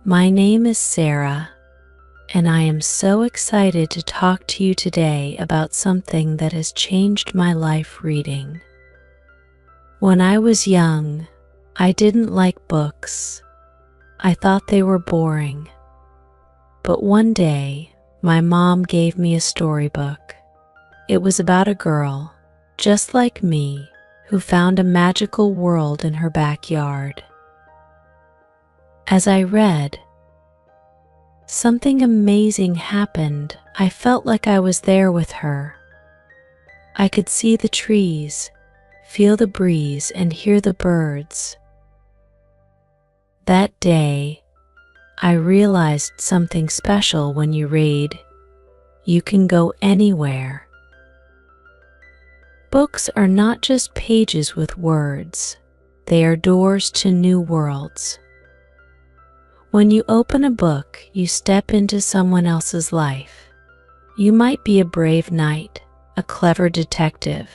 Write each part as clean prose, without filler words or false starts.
My name is Sarah, and I am so excited to talk to you today about something that has changed my life: reading. When I was young, I didn't like books. I thought they were boring. But one day, my mom gave me a storybook. It was about a girl, just like me, who found a magical world in her backyard. As I read, something amazing happened. I felt like I was there with her. I could see the trees, feel the breeze, and hear the birds. That day, I realized something special. When you read, you can go anywhere. Books are not just pages with words, they are doors to new worlds. When you open a book, you step into someone else's life. You might be a brave knight, a clever detective,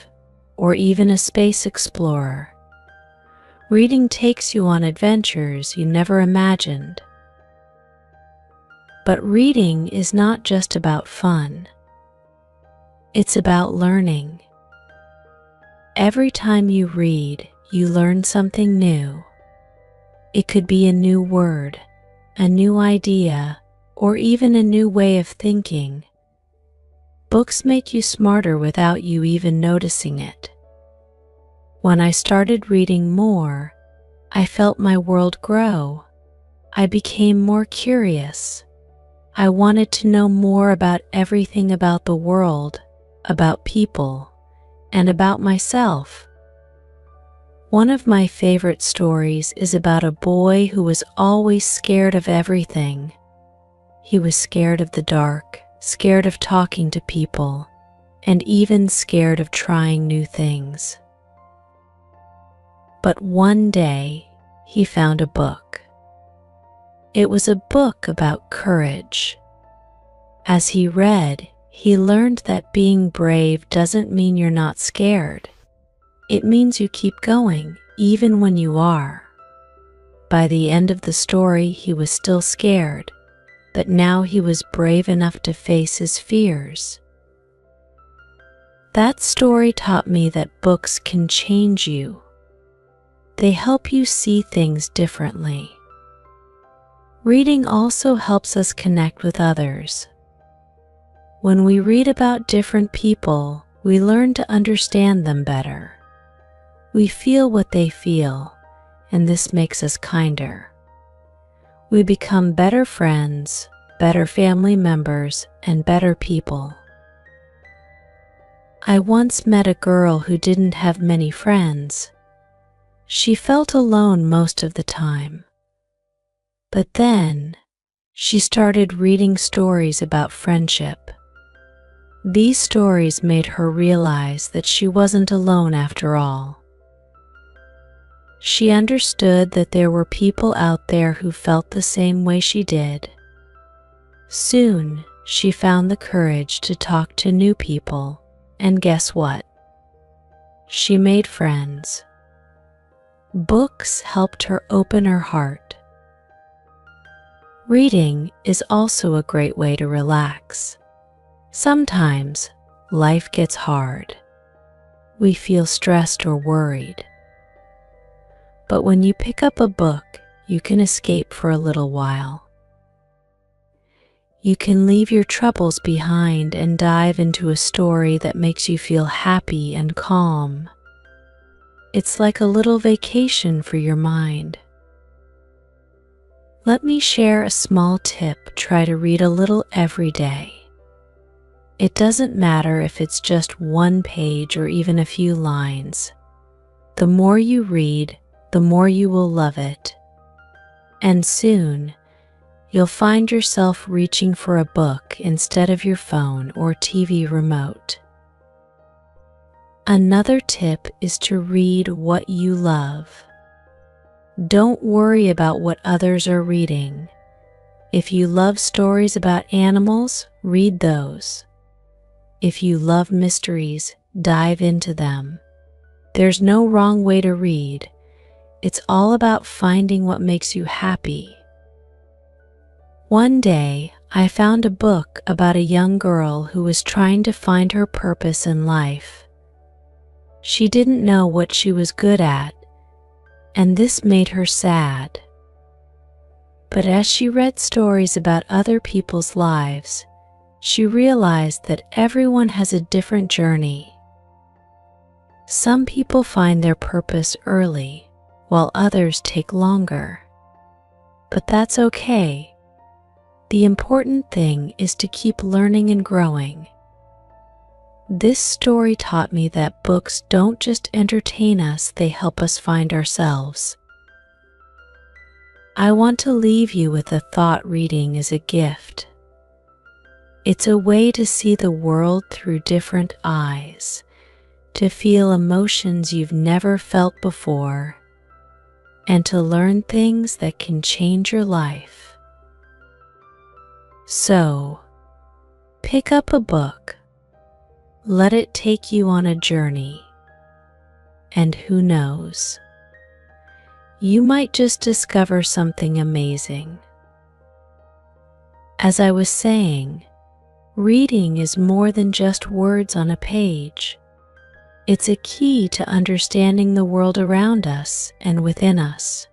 or even a space explorer. Reading takes you on adventures you never imagined. But reading is not just about fun. It's about learning. Every time you read, you learn something new. It could be a new word, a new idea, or even a new way of thinking. Books make you smarter without you even noticing it. When I started reading more, I felt my world grow. I became more curious. I wanted to know more about everything, about the world, about people, and about myself. One of my favorite stories is about a boy who was always scared of everything. He was scared of the dark, scared of talking to people, and even scared of trying new things. But one day, he found a book. It was a book about courage. As he read, he learned that being brave doesn't mean you're not scared. It means you keep going, even when you are. By the end of the story, he was still scared, but now he was brave enough to face his fears. That story taught me that books can change you. They help you see things differently. Reading also helps us connect with others. When we read about different people, we learn to understand them better. We feel what they feel, and this makes us kinder. We become better friends, better family members, and better people. I once met a girl who didn't have many friends. She felt alone most of the time. But then, she started reading stories about friendship. These stories made her realize that she wasn't alone after all. She understood that there were people out there who felt the same way she did. Soon, she found the courage to talk to new people, and guess what? She made friends. Books helped her open her heart. Reading is also a great way to relax. Sometimes, life gets hard. We feel stressed or worried. But when you pick up a book, you can escape for a little while. You can leave your troubles behind and dive into a story that makes you feel happy and calm. It's like a little vacation for your mind. Let me share a small tip. Try to read a little every day. It doesn't matter if it's just one page or even a few lines. The more you read, the more you will love it. And soon, you'll find yourself reaching for a book instead of your phone or TV remote. Another tip is to read what you love. Don't worry about what others are reading. If you love stories about animals, read those. If you love mysteries, dive into them. There's no wrong way to read. It's all about finding what makes you happy. One day, I found a book about a young girl who was trying to find her purpose in life. She didn't know what she was good at, and this made her sad. But as she read stories about other people's lives, she realized that everyone has a different journey. Some people find their purpose early, while others take longer. But that's okay. The important thing is to keep learning and growing. This story taught me that books don't just entertain us, they help us find ourselves. I want to leave you with a thought: reading is a gift. It's a way to see the world through different eyes, to feel emotions you've never felt before, and to learn things that can change your life. So, pick up a book, let it take you on a journey, and who knows, you might just discover something amazing. As I was saying, reading is more than just words on a page. It's a key to understanding the world around us and within us.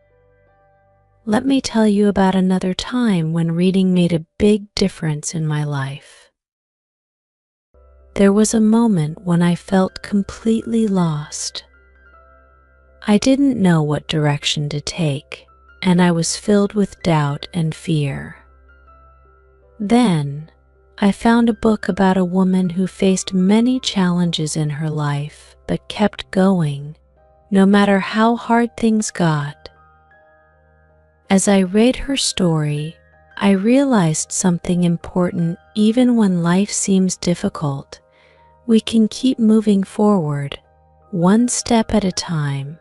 Let me tell you about another time when reading made a big difference in my life. There was a moment when I felt completely lost. I didn't know what direction to take, and I was filled with doubt and fear. Then, I found a book about a woman who faced many challenges in her life but kept going, no matter how hard things got. As I read her story, I realized something important. Even when life seems difficult, we can keep moving forward, one step at a time.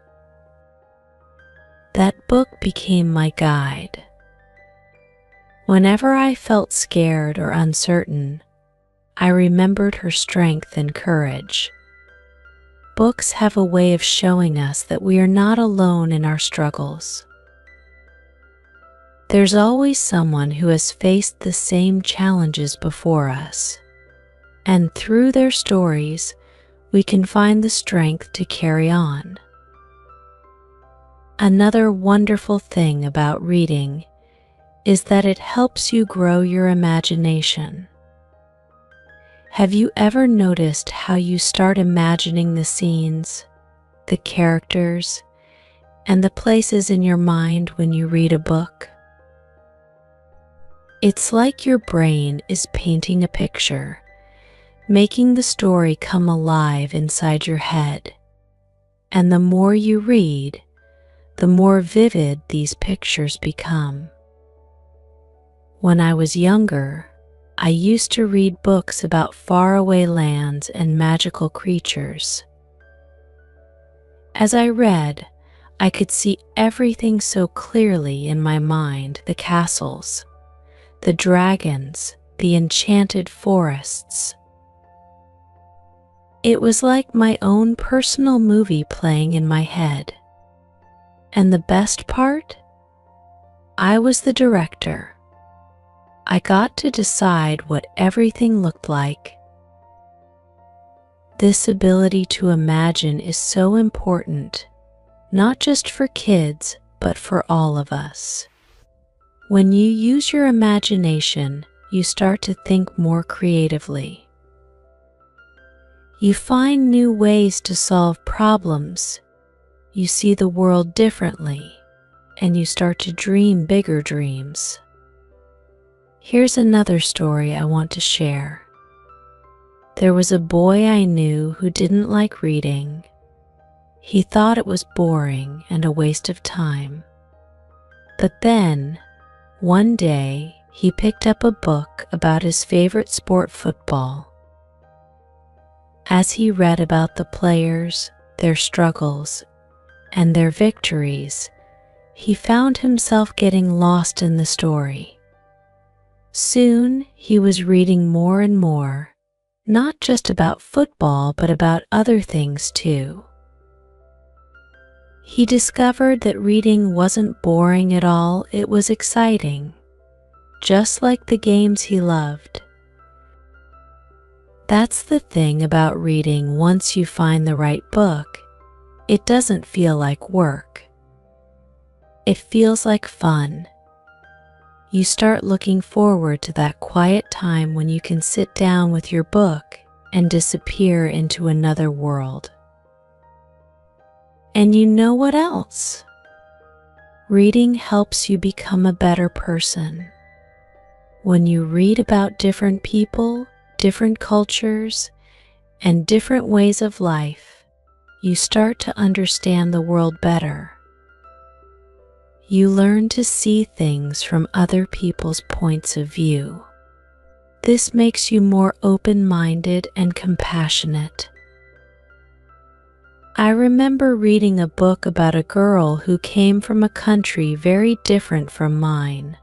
That book became my guide. Whenever I felt scared or uncertain, I remembered her strength and courage. Books have a way of showing us that we are not alone in our struggles. There's always someone who has faced the same challenges before us, and through their stories, we can find the strength to carry on. Another wonderful thing about reading is that it helps you grow your imagination. Have you ever noticed how you start imagining the scenes, the characters, and the places in your mind when you read a book? It's like your brain is painting a picture, making the story come alive inside your head. And the more you read, the more vivid these pictures become. When I was younger, I used to read books about faraway lands and magical creatures. As I read, I could see everything so clearly in my mind: the castles, the dragons, the enchanted forests. It was like my own personal movie playing in my head. And the best part? I was the director. I got to decide what everything looked like. This ability to imagine is so important, not just for kids, but for all of us. When you use your imagination, you start to think more creatively. You find new ways to solve problems. You see the world differently, and you start to dream bigger dreams. Here's another story I want to share. There was a boy I knew who didn't like reading. He thought it was boring and a waste of time. But then, one day, he picked up a book about his favorite sport, football. As he read about the players, their struggles, and their victories, he found himself getting lost in the story. Soon, he was reading more and more, not just about football, but about other things too. He discovered that reading wasn't boring at all, it was exciting. just like the games he loved. That's the thing about reading. Once you find the right book, it doesn't feel like work. It feels like fun. You start looking forward to that quiet time when you can sit down with your book and disappear into another world. And you know what else? Reading helps you become a better person. When you read about different people, different cultures, and different ways of life, you start to understand the world better. You learn to see things from other people's points of view. This makes you more open-minded and compassionate. I remember reading a book about a girl who came from a country very different from mine.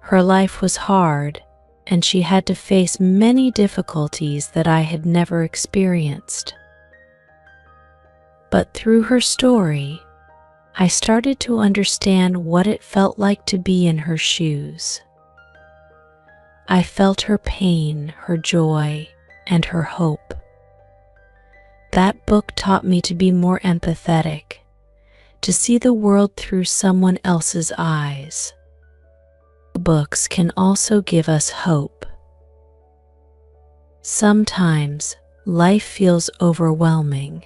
Her life was hard, and she had to face many difficulties that I had never experienced. But through her story, I started to understand what it felt like to be in her shoes. I felt her pain, her joy, and her hope. That book taught me to be more empathetic, to see the world through someone else's eyes. Books can also give us hope. Sometimes life feels overwhelming,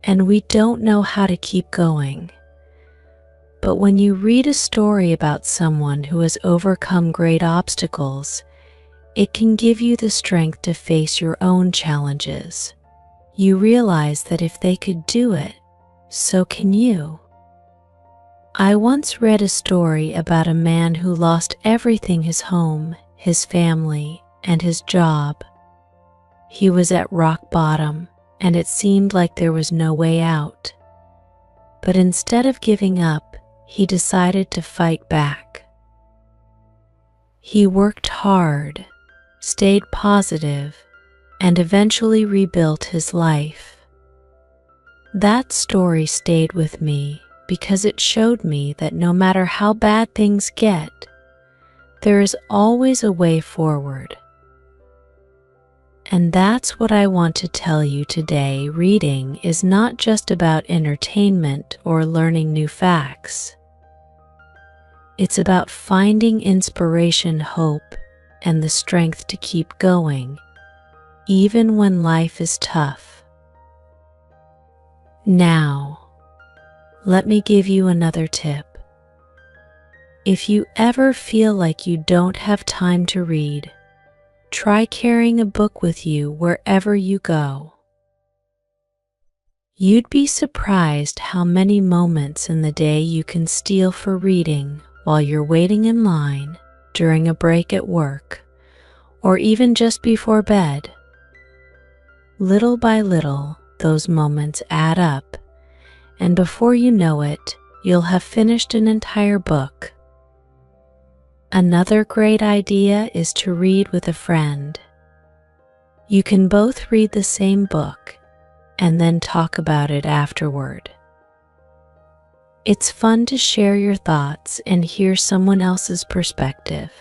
and we don't know how to keep going. But when you read a story about someone who has overcome great obstacles, it can give you the strength to face your own challenges. You realize that if they could do it, so can you. I once read a story about a man who lost everything: his home, his family, and his job. He was at rock bottom, and it seemed like there was no way out. But instead of giving up, he decided to fight back. He worked hard, stayed positive, and eventually rebuilt his life. That story stayed with me because it showed me that no matter how bad things get, there is always a way forward. And that's what I want to tell you today. Reading is not just about entertainment or learning new facts. It's about finding inspiration, hope, and the strength to keep going, even when life is tough. Now, let me give you another tip. If you ever feel like you don't have time to read, try carrying a book with you wherever you go. You'd be surprised how many moments in the day you can steal for reading while you're waiting in line, during a break at work, or even just before bed. Little by little, those moments add up, and before you know it, you'll have finished an entire book. Another great idea is to read with a friend. You can both read the same book and then talk about it afterward. It's fun to share your thoughts and hear someone else's perspective.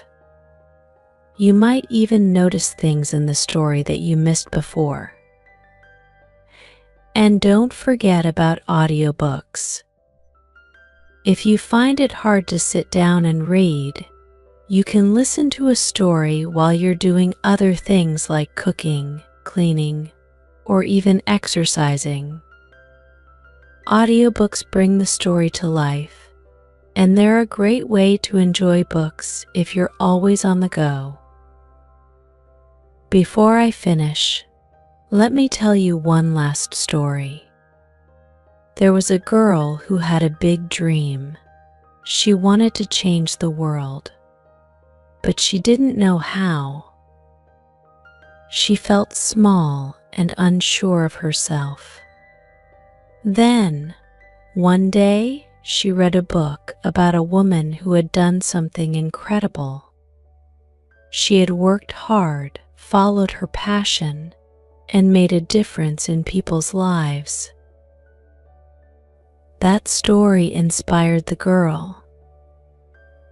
You might even notice things in the story that you missed before. And don't forget about audiobooks. If you find it hard to sit down and read, you can listen to a story while you're doing other things like cooking, cleaning, or even exercising. Audiobooks bring the story to life, and they're a great way to enjoy books if you're always on the go. Before I finish, let me tell you one last story. There was a girl who had a big dream. She wanted to change the world, but she didn't know how. She felt small and unsure of herself. Then, one day, she read a book about a woman who had done something incredible. She had worked hard, followed her passion, and made a difference in people's lives. That story inspired the girl.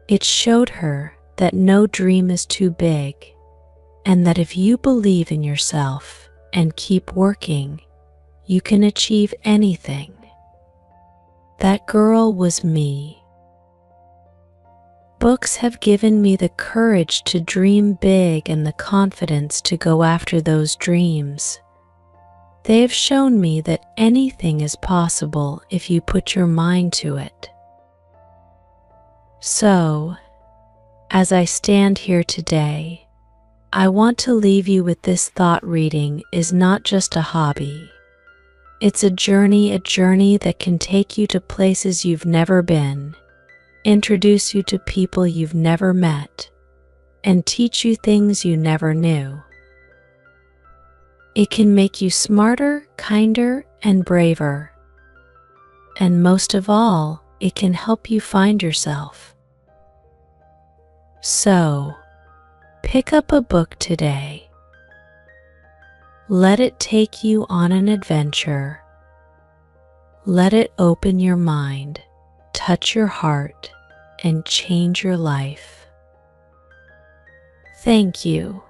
It showed her that no dream is too big, and that if you believe in yourself and keep working, you can achieve anything. That girl was me. Books have given me the courage to dream big and the confidence to go after those dreams. They have shown me that anything is possible if you put your mind to it. So, as I stand here today, I want to leave you with this thought: reading is not just a hobby. It's a journey that can take you to places you've never been, introduce you to people you've never met, and teach you things you never knew. It can make you smarter, kinder, and braver. And most of all, it can help you find yourself. So, pick up a book today. Let it take you on an adventure. Let it open your mind, touch your heart, and change your life. Thank you.